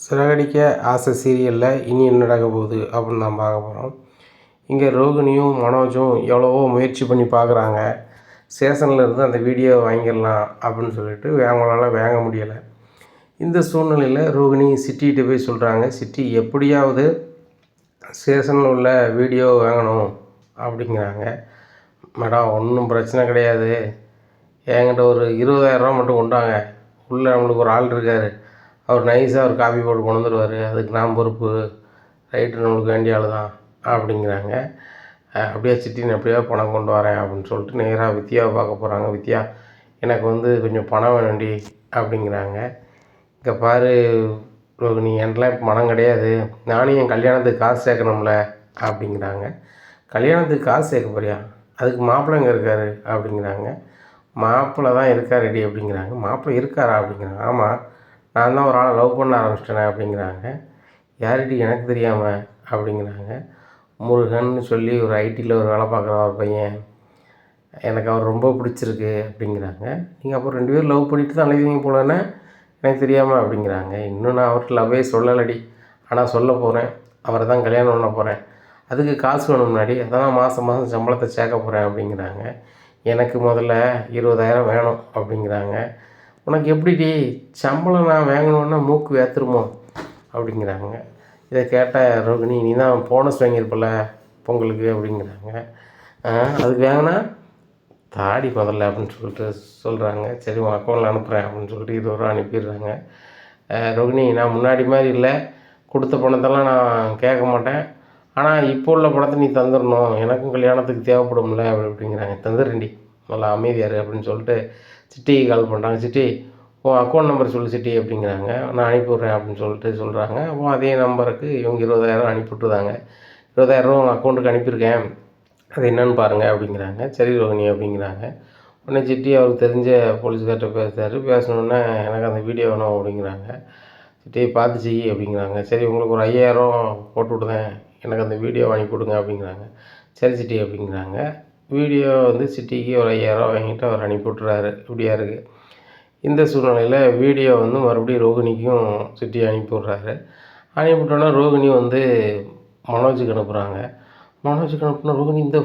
சிறகடிக்க ஆசை சீரியலில் இனி என்ன நடக்க போகுது அப்படின்னு தான் பார்க்க போகிறோம். இங்கே ரோகிணியும் மனோஜும் எவ்வளவோ முயற்சி பண்ணி பார்க்குறாங்க. ஸ்டேஷனில் இருந்து அந்த வீடியோவை வாங்கிடலாம் அப்படின்னு சொல்லிட்டு அவங்களால வாங்க முடியலை. இந்த சூழ்நிலையில் ரோகிணி சிட்டிகிட்ட போய் சொல்கிறாங்க, சிட்டி எப்படியாவது ஸ்டேஷனில் உள்ள வீடியோ வாங்கணும் அப்படிங்கிறாங்க. மேடம் ஒன்றும் பிரச்சனை கிடையாது, என்கிட்ட ஒரு 20,000 மட்டும் கொண்டாங்க, உள்ளே நம்மளுக்கு ஒரு ஆள் இருக்கார், அவர் நைஸாக ஒரு காப்பி போட்டு கொண்டு வந்துடுவார், அதுக்கு நான் பொறுப்பு, ரைட்டு நம்மளுக்கு வேண்டிய ஆள் தான் அப்படிங்கிறாங்க. அப்படியே சிட்டின்னு எப்படியோ பணம் கொண்டு வரேன் அப்படின்னு சொல்லிட்டு நேராக வித்யாவை பார்க்க போகிறாங்க. வித்யா, எனக்கு கொஞ்சம் பணம் வேணும்டி அப்படிங்கிறாங்க. இங்கே பாரு ரோகிணி, என்கிட்டலாம் இப்போ பணம் கிடையாது, நானும் என் கல்யாணத்துக்கு காசு சேர்க்கணும்ல அப்படிங்கிறாங்க. கல்யாணத்துக்கு காசு சேர்க்க போறியா, அதுக்கு மாப்பிள்ளை எங்கே இருக்கார் அப்படிங்கிறாங்க. மாப்பிள்ளை தான் இருக்கார் ரெடி அப்படிங்கிறாங்க. மாப்பிள்ளை இருக்காரா அப்படிங்கிறாங்க. ஆமாம், நான் தான் ஒரு ஆளை லவ் பண்ண ஆரம்பிச்சிட்டேனே அப்படிங்கிறாங்க. யார்டி எனக்கு தெரியாமல் அப்படிங்கிறாங்க. முருகன்னு சொல்லி ஒரு ஐடியில் ஒரு வேலை பார்க்குற ஒரு பையன், எனக்கு அவர் ரொம்ப பிடிச்சிருக்கு அப்படிங்கிறாங்க. நீங்கள் அப்புறம் 2 பேரும் லவ் பண்ணிட்டு தான் அழைவீங்க போலன்னு எனக்கு தெரியாமல் அப்படிங்கிறாங்க. இன்னும் நான் அவர்கிட்ட லவ்வே சொல்லலடி, ஆனால் சொல்ல போகிறேன், அவரை தான் கல்யாணம் பண்ண போகிறேன், அதுக்கு காசு வேணும் முன்னாடி, அதான் மாதம் மாதம் சம்பளத்தை சேர்க்க போகிறேன் அப்படிங்கிறாங்க. எனக்கு முதல்ல 20,000 வேணும் அப்படிங்கிறாங்க. உனக்கு எப்படிடி சம்பளம் நான் வாங்கணுன்னா மூக்கு வேத்துருமோ அப்படிங்கிறாங்க. இதை கேட்ட ரோகிணி, நீ தான் போனஸ் வாங்கியிருப்பல பொங்கலுக்கு அப்படிங்கிறாங்க. அதுக்கு வாங்கினா தாடி முதல்ல அப்படின்னு சொல்லிட்டு சொல்கிறாங்க. சரி உன் அக்கௌண்ட்டில் அனுப்புகிறேன் அப்படின்னு சொல்லிட்டு 20 ரூபா அனுப்பிடுறாங்க. ரோகிணி, நான் முன்னாடி மாதிரி இல்லை, கொடுத்த பணத்தெல்லாம் நான் கேட்க மாட்டேன், ஆனால் இப்போ உள்ள பணத்தை நீ தந்துடணும், எனக்கும் கல்யாணத்துக்கு தேவைப்படும்ல அப்படிங்கிறாங்க. தந்துடுறேன்டி, நல்லா அமைதியாரு அப்படின்னு சொல்லிட்டு சிட்டிக்கு கால் பண்ணுறாங்க. சிட்டி, உன் அக்கௌண்ட் நம்பர் சொல்லு சிட்டி அப்படிங்கிறாங்க. நான் அனுப்பிவிட்றேன் அப்படின்னு சொல்லிட்டு சொல்கிறாங்க. அப்போ அதே நம்பருக்கு இவங்க 20,000 அனுப்பிவிட்டுருந்தாங்க. 20,000 உங்கள் அக்கௌண்ட்டுக்கு அனுப்பியிருக்கேன், அது என்னன்னு பாருங்கள் அப்படிங்கிறாங்க. சரி ரோகிணி அப்படிங்கிறாங்க. உடனே சிட்டி அவருக்கு தெரிஞ்ச போலீஸ்கார்ட்ட பேசுகிறாரு. பேசணுன்னே எனக்கு அந்த வீடியோ வேணும் அப்படிங்கிறாங்க. சிட்டியை பார்த்து செய்யி அப்படிங்கிறாங்க. சரி உங்களுக்கு ஒரு 5,000 போட்டு விடுதேன், எனக்கு அந்த வீடியோ வாங்கி கொடுங்க அப்படிங்கிறாங்க. சரி சிட்டி அப்படிங்கிறாங்க. வீடியோ சிட்டிக்கு ஒரு 5,000 வாங்கிட்டு அவர் அனுப்பிவிட்றாரு. இப்படியா இருக்குது. இந்த சூழ்நிலையில் வீடியோ மறுபடியும் ரோகிணிக்கும் சிட்டி அனுப்பிவிட்றாரு. அனுப்பிவிட்டோன்னா ரோகிணி மனோஜுக்கு அனுப்புகிறாங்க. மனோஜுக்கு அனுப்புனா ரோகிணி, இந்த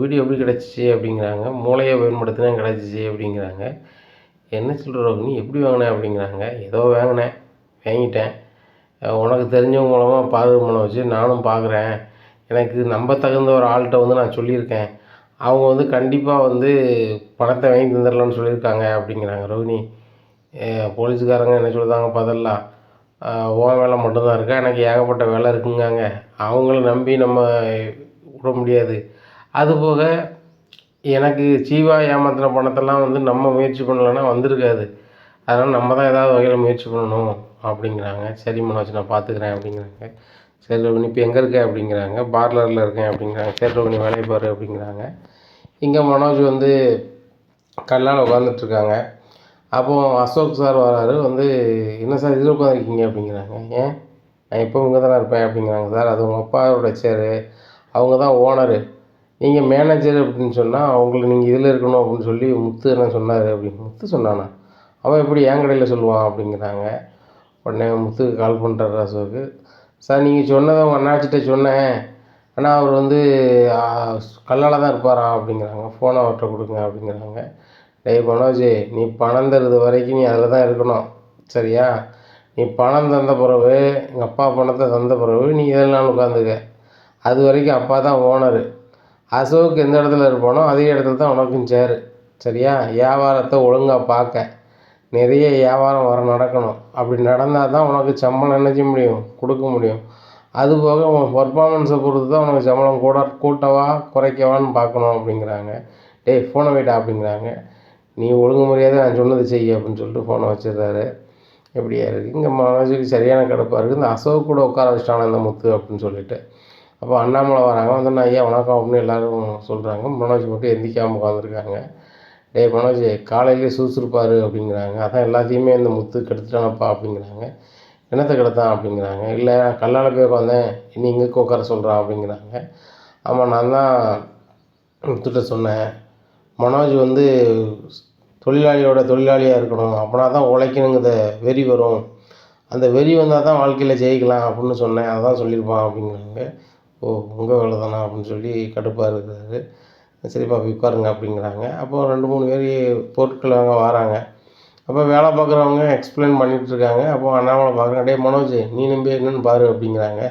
வீடியோ எப்படி கிடச்சிச்சு அப்படிங்கிறாங்க. மூளையை பயன்படுத்தினா கிடச்சிச்சு அப்படிங்கிறாங்க. என்ன சொல்கிற ரோகிணி, எப்படி வாங்கினேன் அப்படிங்கிறாங்க. ஏதோ வாங்கிட்டேன், உனக்கு தெரிஞ்சவங்க மூலமாக பாரு மனோஜ், நானும் பார்க்குறேன், எனக்கு நம்ப தகுந்த ஒரு ஆள்கிட்ட நான் சொல்லியிருக்கேன், அவங்க கண்டிப்பாக பணத்தை வாங்கி தந்துடலான்னு சொல்லியிருக்காங்க அப்படிங்கிறாங்க. ரோகிணி, போலீஸுக்காரங்க என்ன சொல்லுதாங்க பதிலாம், உன் வேலை மட்டும்தான் இருக்கா, எனக்கு ஏகப்பட்ட வேலை இருக்குங்காங்க, அவங்கள நம்பி நம்ம விட முடியாது, அதுபோக எனக்கு ஜீவா ஏமாத்தின பணத்தெல்லாம் நம்ம முயற்சி பண்ணலைன்னா வந்திருக்காது, அதனால் நம்ம தான் ஏதாவது வகையில் முயற்சி பண்ணணும் அப்படிங்கிறாங்க. சரி மனோஜ், நான் பார்த்துக்கிறேன் அப்படிங்கிறாங்க. சரி ரோகிணி, இப்போ எங்கே இருக்க அப்படிங்கிறாங்க. பார்லரில் இருக்கேன் அப்படிங்கிறாங்க. சரி ரோகிணி, வேலையை பாரு அப்படிங்கிறாங்க. இங்கே மனோஜ் கல்லால் உட்காந்துட்ருக்காங்க. அப்போது அசோக் சார் வராரு. என்ன சார் இதில் உட்காந்துருக்கீங்க அப்படிங்கிறாங்க. ஏன், நான் எப்போ இங்கே தானே இருப்பேன் அப்படிங்கிறாங்க. சார் அது உங்கள் அப்பாவோட சேரு, அவங்க தான் ஓனரு, நீங்கள் மேனேஜர் அப்படின்னு சொன்னால் அவங்கள நீங்கள் இதில் இருக்கணும் அப்படின்னு சொல்லி முத்து என்ன சொன்னார் அப்படின்னு. முத்து சொன்னானா, அவன் எப்படி என் கடையில் சொல்லுவான் அப்படிங்கிறாங்க. உடனே முத்துக்கு கால் பண்ணுறாரு அசோக்கு. சார் நீங்கள் சொன்னதை உங்கள் அண்ணாச்சிட்ட சொன்னேன், ஆனால் அவர் கல்லால் தான் இருப்பாராம் அப்படிங்கிறாங்க. ஃபோனை அவர்கிட்ட கொடுங்க அப்படிங்கிறாங்க. டேய் மனோஜ், நீ பணம் தருது வரைக்கும் நீ அதில் தான் இருக்கணும், சரியா? நீ பணம் தந்த பிறகு, எங்கள் அப்பா பணத்தை தந்த பிறகு நீ இதெல்லாம் உட்காந்துக்க, அது வரைக்கும் அப்பா தான் ஓனரு. அசோக் எந்த இடத்துல இருப்பானோ அதே இடத்துல தான் உனக்கும் சேரு, சரியா? வியாபாரத்தை ஒழுங்காக பார்க்க, நிறைய வியாபாரம் நடக்கணும், அப்படி நடந்தால் தான் உனக்கு சம்பளம் என்ன செய்ய முடியும், கொடுக்க முடியும். அதுபோக உன் பர்ஃபார்மன்ஸை பொறுத்து தான் உனக்கு சம்பளம் கூட்டவா குறைக்கவான்னு பார்க்கணும் அப்படிங்கிறாங்க. டேய் ஃபோனை வைடா அப்படிங்கிறாங்க. நீ ஒழுங்கு முறையாக நான் சொன்னது செய்ய அப்படின்னு சொல்லிட்டு ஃபோனை வச்சிடுறாரு. எப்படியா இருக்குது. இங்கே மனோஜுக்கு சரியான கிடப்பாக இருக்குது. இந்த அசோக் கூட உட்கார வச்சிட்டான இந்த முத்து அப்படின்னு சொல்லிட்டு. அப்போ அண்ணாமலை வராங்க. ஐயா வணக்கம் அப்படின்னு எல்லோரும் சொல்கிறாங்க. மனோஜ் மட்டும் எந்திக்காமல் உட்காந்துருக்காங்க. டேய் மனோஜ், காலையிலேயே சுறுசுறுப்பாரு அப்படிங்கிறாங்க. அதான் எல்லாத்தையுமே இந்த முத்து கெடுத்துட்டானப்பா அப்படிங்கிறாங்க. என்னத்தை கெடுத்தான் அப்படிங்கிறாங்க. இல்லை, கல்லால் போய் உட்காந்தேன், இனி இங்கே உட்கார சொல்கிறான் அப்படிங்கிறாங்க. ஆமாம், நான் தான் முத்துட்ட சொன்னேன், மனோஜ் தொழிலாளியாக இருக்கணும், அப்படின்னா தான் உழைக்கணுங்கிற வெறி வரும், அந்த வெறி வந்தால் தான் வாழ்க்கையில் ஜெயிக்கலாம் அப்படின்னு சொன்னேன், அதான் சொல்லியிருப்பான் அப்படிங்கிறாங்க. ஓ, உங்கள் வேலை தானா அப்படின்னு சொல்லி கடுப்பாக இருக்கிறாரு. சரிப்பா போய் உட்காருங்க அப்படிங்கிறாங்க. அப்போ 2 3 பேர் பொருட்கள் வாங்க வராங்க. அப்போ வேலை பார்க்குறவங்க எக்ஸ்பிளைன் பண்ணிகிட்ருக்காங்க. அப்போ அண்ணாமலை பார்க்குறேன், டேய் மனோஜ் நீ நம்பி என்னன்னு பாரு அப்படிங்கிறாங்க.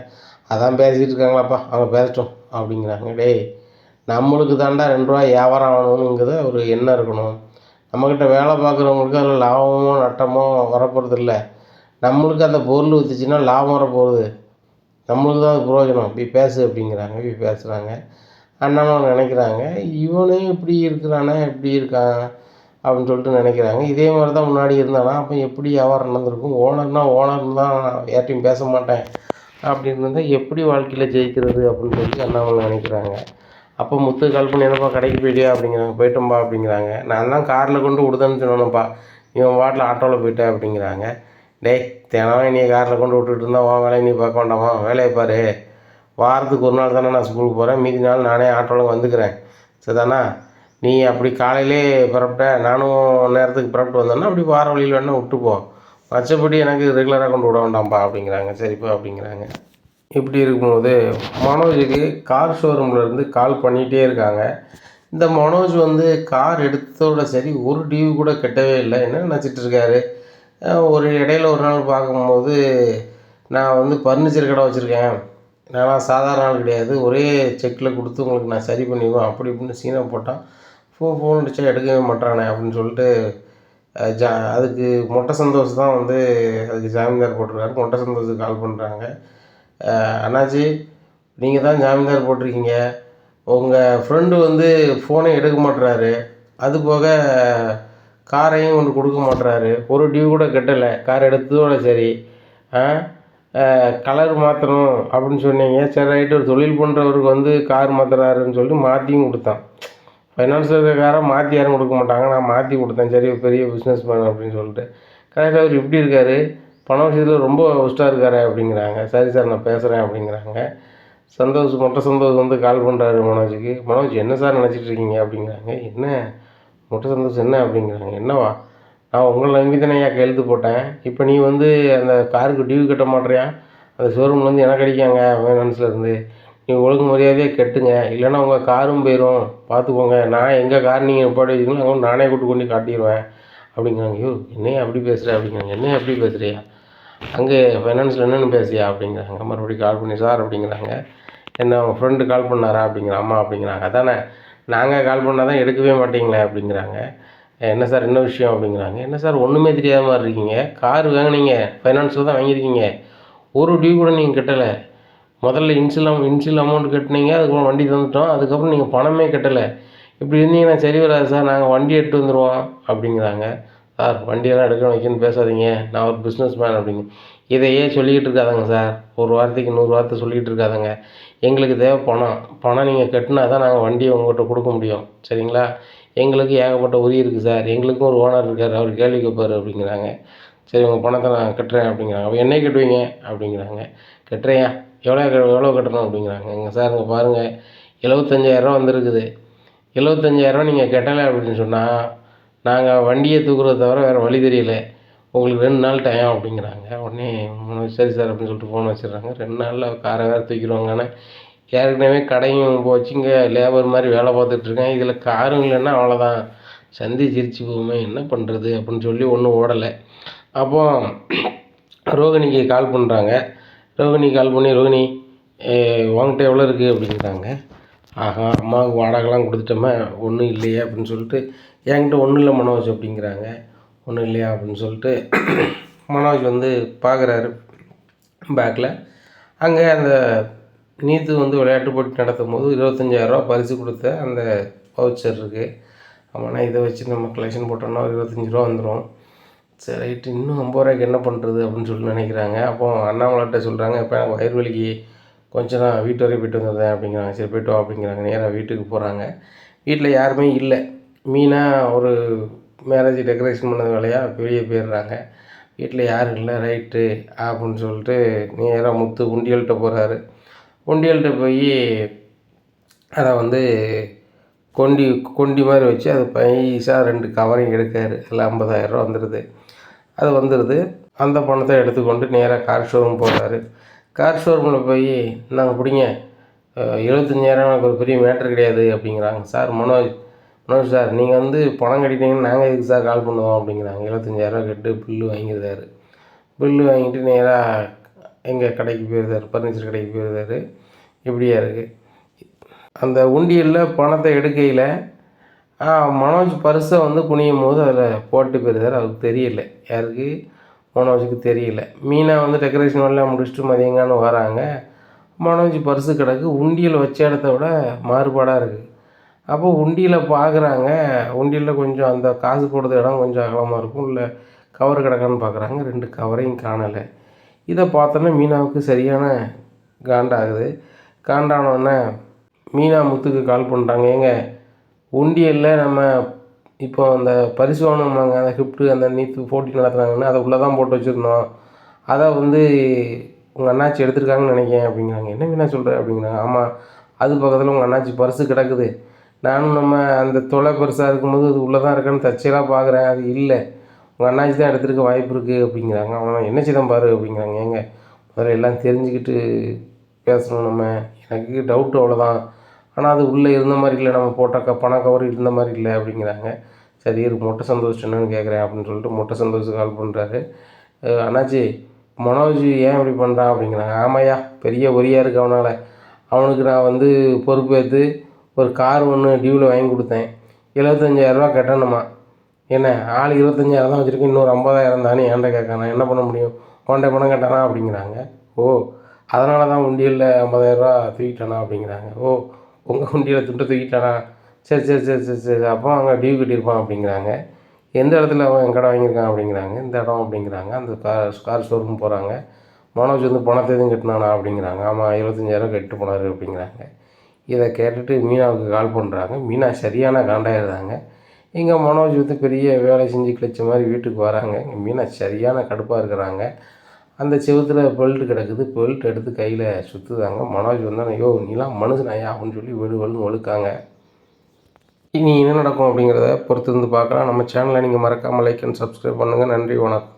அதான் பேசிகிட்டு இருக்காங்களாப்பா அவங்க பேசட்டும் அப்படிங்கிறாங்க. டேய் நம்மளுக்கு தாண்டா 2 ரூபா வியாபாரம் ஆகணுங்கிற ஒரு எண்ணம் இருக்கணும். நம்மக்கிட்ட வேலை பார்க்குறவங்களுக்கு அதில் லாபமோ நட்டமோ வரப்போகிறது இல்லை. நம்மளுக்கு அந்த பொருள் விற்றுச்சுன்னா லாபம் வரப்போகுது, நம்மளுக்கு தான் அது பிரயோஜனம். இப்படி பேசு அப்படிங்கிறாங்க. இப்படி பேசுகிறாங்க. அண்ணாமலை நினைக்கிறாங்க, இவனே இப்படி இருக்கிறானே இப்படி இருக்கான் அப்படின்னு சொல்லிட்டு நினைக்கிறாங்க. இதே மாதிரி தான் முன்னாடி இருந்தானா அப்போ எப்படி வியாபாரம் நடந்திருக்கும்? ஓனர்னு தான் யார்ட்டையும் பேச மாட்டேன் அப்படின்னு இருந்தால் எப்படி வாழ்க்கையில் ஜெயிக்கிறது அப்படின்னு சொல்லி அண்ணாமலை நினைக்கிறாங்க. அப்போ முத்து கால் பண்ணி, என்னப்பா கடைக்கு போயிட்டியா அப்படிங்கிறாங்க. போயிட்டோம்பா அப்படிங்கிறாங்க. நான் தான் காரில் கொண்டு விடுதேன்னு சொன்னேன்ப்பா, இவன் வாட்டில் ஆட்டோவில் போயிட்டேன் அப்படிங்கிறாங்க. டேய் தினம் நீ காரில் கொண்டு விட்டுட்டு இருந்தால் உன் வேலையை நீ பார்க்க வேண்டாமா? வேலையை பாரு. வாரத்துக்கு ஒரு நாள் தானே நான் ஸ்கூலுக்கு போகிறேன், மீதி நாள் நானே ஆட்டோவில் வந்துக்கிறேன், சரிதானா? நீ அப்படி காலையிலே புறப்பட்ட, நானும் நேரத்துக்கு புறப்பட்டு வந்தேன்னா அப்படி வார வழியில் வேணால் விட்டுப்போ, மற்றபடி எனக்கு ரெகுலராக கொண்டு விட வேண்டாம்ப்பா அப்படிங்கிறாங்க. சரிப்பா அப்படிங்கிறாங்க. இப்படி இருக்கும்போது மனோஜுக்கு கார் ஷோரூம்லேருந்து கால் பண்ணிகிட்டே இருக்காங்க. இந்த மனோஜ் வந்து கார் எடுத்ததோட சரி ஒரு டியூ கூட கட்டவே இல்லை. என்ன நினச்சிட்டு இருக்காரு? ஒரு இடையில ஒரு நாள் பார்க்கும்போது, நான் வந்து ஃபர்னிச்சர் கடை வச்சுருக்கேன், நான் சாதாரண ஆள் கிடையாது, ஒரே செக்கில் கொடுத்து உங்களுக்கு நான் சரி பண்ணிடுவேன் அப்படி இப்படின்னு சீனை போட்டான். ஃபோன் அடித்தா எடுக்கவே மாட்டானே அப்படின்னு சொல்லிட்டு அதுக்கு மொட்டை சந்தோஷ் தான் வந்து அதுக்கு ஜாமீன்தார் போட்டிருக்காரு. மொட்டை சந்தோஷுக்கு கால் பண்ணுறாங்க. அண்ணாச்சி நீங்கள் தான் ஜாமீன்தார் போட்டிருக்கீங்க, உங்கள் ஃப்ரெண்டு வந்து ஃபோனை எடுக்க மாட்டுறாரு, அது போக காரையும் கொண்டு கொடுக்க மாட்டுறாரு, ஒரு டியூ கூட கட்டலை, கார் எடுத்ததோட சரி, கலர் மாற்றணும் அப்படின்னு சொன்னீங்க, சரி ரைட்டு, ஒரு தொழில் பண்ணுறவருக்கு வந்து கார் மாற்றுறாருன்னு சொல்லிட்டு மாற்றியும் கொடுத்தான். ஃபைனான்ஸில் இருக்கிற காரை மாற்றி யாரும் கொடுக்க மாட்டாங்க, நான் மாற்றி கொடுத்தேன், சரி பெரிய பிஸ்னஸ் மேன் அப்படின்னு சொல்லிட்டு. கரெக்டாக அவர் இப்படி இருக்கார், பண விஷயத்தில் ரொம்ப ஒஸ்ட்டாக இருக்காரு அப்படிங்கிறாங்க. சரி சார் நான் பேசுகிறேன் அப்படிங்கிறாங்க. மொட்டை சந்தோஷ் வந்து கால் பண்ணுறாரு மனோஜுக்கு. மனோஜ் என்ன சார் நினச்சிட்டு இருக்கீங்க அப்படிங்கிறாங்க. என்ன மொட்டை சந்தோஷ் என்ன அப்படிங்கிறாங்க. என்னவா, நான் உங்களை நம்பி தானே கையெழுத்து போட்டேன், இப்போ நீ வந்து அந்த காருக்கு டியூ கட்ட மாட்டேறியா, அந்த ஷோரூம்லேருந்து எனக்கு அடிக்காங்க ஃபைனான்ஸ்லேருந்து, நீ ஒழுங்கு மரியாதையாக கட்டுங்க, இல்லைன்னா உங்கள் காரும் போயிடும் பார்த்துக்கோங்க, நான் எங்கள் கார் நீங்கள் நிப்பாட்டி வச்சுக்கணும், அங்கே நானே கொண்டு காட்டிடுவேன் அப்படிங்கிறாங்க. ஐயோ என்னையா அப்படி பேசுகிற அப்படிங்கிறாங்க. என்னையா அப்படி பேசுகிறியா, அங்கே ஃபைனான்ஸில் என்னென்னு பேசுறியா அப்படிங்கிறாங்க. மறுபடியும் கால் பண்ணி, சார் அப்படிங்கிறாங்க. என்ன உங்கள் ஃப்ரெண்டு கால் பண்ணாரா அப்படிங்கிற. அம்மா அப்படிங்கிறாங்க. அதானே, நாங்கள் கால் பண்ணால் தான் எடுக்கவே மாட்டீங்களே அப்படிங்கிறாங்க. என்ன சார் என்ன விஷயம் அப்படிங்கிறாங்க. என்ன சார் ஒன்றுமே தெரியாத மாதிரி இருக்கீங்க, கார் வாங்கினீங்க ஃபைனான்ஸில் தான் வாங்கியிருக்கீங்க, ஒரு டியூ கூட நீங்கள் கட்டலை, முதல்ல இன்சியல் அமௌண்ட் கட்டினீங்க, அதுக்கப்புறம் வண்டி தந்துட்டோம், அதுக்கப்புறம் நீங்கள் பணமே கட்டலை, இப்படி இருந்தீங்கன்னா சரி வராது சார், நாங்கள் வண்டி எடுத்து வந்துடுவோம் அப்படிங்கிறாங்க. சார் வண்டியெல்லாம் எடுக்கணும் வைக்கணும்னு பேசாதீங்க, நான் ஒரு பிஸ்னஸ் மேன் அப்படிங்க. இதையே சொல்லிக்கிட்டு இருக்காதங்க சார், ஒரு வாரத்துக்கு 100 வார்த்தை சொல்லிக்கிட்டு இருக்காதங்க, எங்களுக்கு தேவை பணம் நீங்கள் கட்டினா தான் நாங்கள் வண்டியை உங்கள்கிட்ட கொடுக்க முடியும், சரிங்களா? எங்களுக்கு ஏகப்பட்ட உரி இருக்குது சார், எங்களுக்கும் ஒரு ஓனர் இருக்கார், அவர் கேள்வி கேட்பார் அப்படிங்கிறாங்க. சரி உங்கள் பணத்தை நான் கட்டுறேன் அப்படிங்கிறாங்க. அப்போ என்னை கட்டுவீங்க அப்படிங்கிறாங்க. கட்டுறேயா, எவ்வளோ கட்டணும் அப்படிங்கிறாங்க. எங்கள் சார் இங்கே பாருங்கள், 75,000 வந்திருக்குது, 75,000 நீங்கள் கட்டலை அப்படின்னு சொன்னால் நாங்கள் வண்டியை தூக்குறத தவிர வேறு வழி தெரியல, உங்களுக்கு 2 நாள் டைம் அப்படிங்கிறாங்க. உடனே சரி சார் அப்படின்னு சொல்லிட்டு ஃபோன் வச்சிடுறாங்க. 2 நாளில் காரை வேறு தூக்கிடுவாங்க. ஆனால் ஏற்கனவே கடையும் போச்சு, இங்கே லேபர் மாதிரி வேலை பார்த்துட்ருக்கேன், இதில் காரும் இல்லைன்னா அவ்வளோதான், சந்தி சிரிச்சு போகுமே, என்ன பண்ணுறது அப்படின்னு சொல்லி ஒன்றும் ஓடலை. அப்போது ரோகிணிக்கு கால் பண்ணுறாங்க. ரோகிணி கால் பண்ணி, ரோகிணி உங்கள்கிட்ட எவ்வளோ இருக்குது அப்படிங்கிறாங்க. ஆஹா அம்மாவுக்கு வாடகைலாம் கொடுத்துட்டோமே, ஒன்றும் இல்லையே அப்படின்னு சொல்லிட்டு, என்கிட்ட ஒன்றும் இல்லை மனோஜ் அப்படிங்கிறாங்க. ஒன்றும் இல்லையா அப்படின்னு சொல்லிட்டு மனோஜ் வந்து பார்க்குறாரு பேக்கில். அங்கே அந்த நீத்து வந்து விளையாட்டு போட்டி நடத்தும் போது 25,000 பரிசு கொடுத்த அந்த வவுச்சர் இருக்குது. ஆமாண்ணா இதை வச்சு நம்ம கலெக்ஷன் போட்டோம்னா ஒரு 25 ரூபா வந்துடும். சரி ரைட்டு, இன்னும் 50 ரூபாய்க்கு என்ன பண்ணுறது அப்படின்னு சொல்லி நினைக்கிறாங்க. அப்போது அண்ணாமலைகிட்ட சொல்கிறாங்க, இப்போ எனக்கு வயிறு வலிக்கு கொஞ்சம் நான் வீட்டு வரைக்கும் போய்ட்டு வந்துடுறேன் அப்படிங்கிறாங்க. சரி போய்ட்டு வா அப்படிங்கிறாங்க. நேராக வீட்டுக்கு போகிறாங்க. வீட்டில் யாருமே இல்லை. மீனா ஒரு மேரேஜ் டெக்கரேஷன் பண்ணது வேலையாக வெளியே போயிடுறாங்க. வீட்டில் யாரும் இல்லை. ரைட்டு அப்படின்னு சொல்லிட்டு நேராக முத்து உண்டியல்கிட்ட போகிறாரு. உண்டியல்கிட்ட போய் அதை வந்து கொண்டி மாதிரி வச்சு அது பைசா 2 கவரையும் எடுக்காரு. அதில் 50,000 ரூபா வந்துடுது. அது வந்துடுது. அந்த பணத்தை எடுத்துக்கொண்டு நேராக கார் ஷோரூம் போகிறாரு. கார் ஷோரூமில் போய் நாங்கள் பிடிங்க 75,000 எனக்கு ஒரு பெரிய மேட்ரு கிடையாது அப்படிங்கிறாங்க. சார் மனோஜ் சார் நீங்கள் வந்து பணம் கட்டிட்டீங்கன்னு நாங்கள் எதுக்கு சார் கால் பண்ணுவோம் அப்படிங்கிறாங்க. 75,000 கட்டு பில்லு வாங்கிடுறாரு. பில்லு வாங்கிட்டு நேராக எங்கள் கடைக்கு போயிருந்தார், ஃபர்னிச்சர் கடைக்கு போயிருந்தார். இப்படியா இருக்குது. அந்த உண்டியலில் பணத்தை எடுக்கையில் மனோஜ் பர்ஸை வந்து குனியும் போது அதில் போட்டு போயிருந்தார். அவருக்கு தெரியல. யாருக்கு? மனோஜுக்கு தெரியல. மீனா வந்து டெக்கரேஷன் எல்லாம் முடிச்சுட்டு மதியங்கானு வராங்க. மனோஜ் பர்ஸு கிடக்கு. உண்டியல் வச்ச இடத்த விட மாறுபாடாக இருக்குது. அப்போ உண்டியலை பார்க்குறாங்க. உண்டியலில் கொஞ்சம் அந்த காசு போடுற இடம் கொஞ்சம் அகலமாக இருக்கும். இல்லை கவர் கிடக்கான்னு பார்க்குறாங்க. 2 கவரையும் காணலை. இதை பார்த்தோன்னே மீனாவுக்கு சரியான காண்டாகுது. காண்டானோடனே மீனா முத்துக்கு கால் பண்ணுறாங்க. ஏங்க உண்டியலில் நம்ம இப்போ அந்த பரிசு வாங்கினாங்க, அந்த கிஃப்ட்டு அந்த நீத்து போட்டி நடத்துனாங்கன்னு அதை உள்ளே தான் போட்டு வச்சுருந்தோம். அதை வந்து உங்கள் அண்ணாச்சி எடுத்துருக்காங்கன்னு நினைக்கிறேன் அப்படிங்கிறாங்க. என்ன மீனா சொல்கிற அப்படிங்கிறாங்க. ஆமாம், அது பக்கத்தில் உங்கள் அண்ணாச்சி பர்ஸு கிடக்குது. நானும் நம்ம அந்த தொலை பெருசாக இருக்கும்போது அது உள்ளே தான் இருக்கான்னு தச்சலாக பார்க்குறேன். அது இல்லை, உங்கள் அண்ணாச்சி தான் எடுத்துருக்க வாய்ப்பு இருக்குது அப்படிங்கிறாங்க. அவன் என்ன செய்தான் பாரு அப்படிங்கிறாங்க. ஏங்க முதல்ல எல்லாம் தெரிஞ்சுக்கிட்டு பேசணும் நம்ம. எனக்கு டவுட்டு அவ்வளோதான். ஆனால் அது உள்ளே இருந்த மாதிரி இல்லை, நம்ம போட்ட பண கவர் இருந்த மாதிரி இல்லை அப்படிங்கிறாங்க. சரி இருக்கு, மொட்டை சந்தோஷம் என்னன்னு கேட்குறேன் அப்படின்னு சொல்லிட்டு மொட்டை சந்தோஷம் கால் பண்ணுறாரு. அண்ணாச்சி மனோஜ் ஏன் இப்படி பண்ணுறான் அப்படிங்கிறாங்க. ஆமாய்யா, பெரிய ஒரியாக இருக்குது அவனால். அவனுக்கு நான் வந்து பொறுப்பேற்று ஒரு கார் ஒன்று டியூவில் வாங்கி கொடுத்தேன். 75,000 கட்டணுமா. என்ன ஆள் 25,000 தான் வச்சுருக்கேன், இன்னொரு 50,000 தானே ஏன்ட்ட கேட்க, நான் என்ன பண்ண முடியும்? உன்ட்ட பணம் கேட்டானா அப்படிங்கிறாங்க. ஓ, அதனால தான் உண்டியலில் 50,000 தூக்கிட்டானா அப்படிங்கிறாங்க. ஓ, உங்கள் உண்டியலில் துட்டை தூக்கிட்டானா? சரி சரி சரி சரி சரி அப்போ அங்கே டியூ கட்டியிருப்பான் அப்படிங்கிறாங்க. எந்த இடத்துல அவன் கடை வாங்கியிருக்கான் அப்படிங்கிறாங்க. இந்த இடம் அப்படிங்கிறாங்க. அந்த கார் ஷோரூம் போகிறாங்க. மனோஜ் வந்து பணத்தை எதுவும் கட்டினானா அப்படிங்கிறாங்க. ஆமாம் 25,000 கட்டிட்டு போனார் அப்படிங்கிறாங்க. இதை கேட்டுட்டு மீனாவுக்கு கால் பண்ணுறாங்க. மீனா சரியான காண்டாயிடுறாங்க. இங்கே மனோஜ் வந்து பெரிய வேலை செஞ்சு கிழிச்ச மாதிரி வீட்டுக்கு வராங்க. இங்கே மீனா சரியான கடுப்பாக இருக்கிறாங்க. அந்த செவுத்தில் பெல்ட் கிடக்குது. பெல்ட் எடுத்து கையில் சுற்றுதாங்க. மனோஜ் வந்தால் ஐயோ நீலாம் மனுஷனாயா அப்படின்னு சொல்லி வெளுன்னு ஒழுக்காங்க. இனி என்ன நடக்கும் அப்படிங்கிறத பொறுத்து இருந்து பார்க்கலாம். நம்ம சேனலை நீங்கள் மறக்காமல் லைக் அண்ட் சப்ஸ்கிரைப் பண்ணுங்கள். நன்றி, வணக்கம்.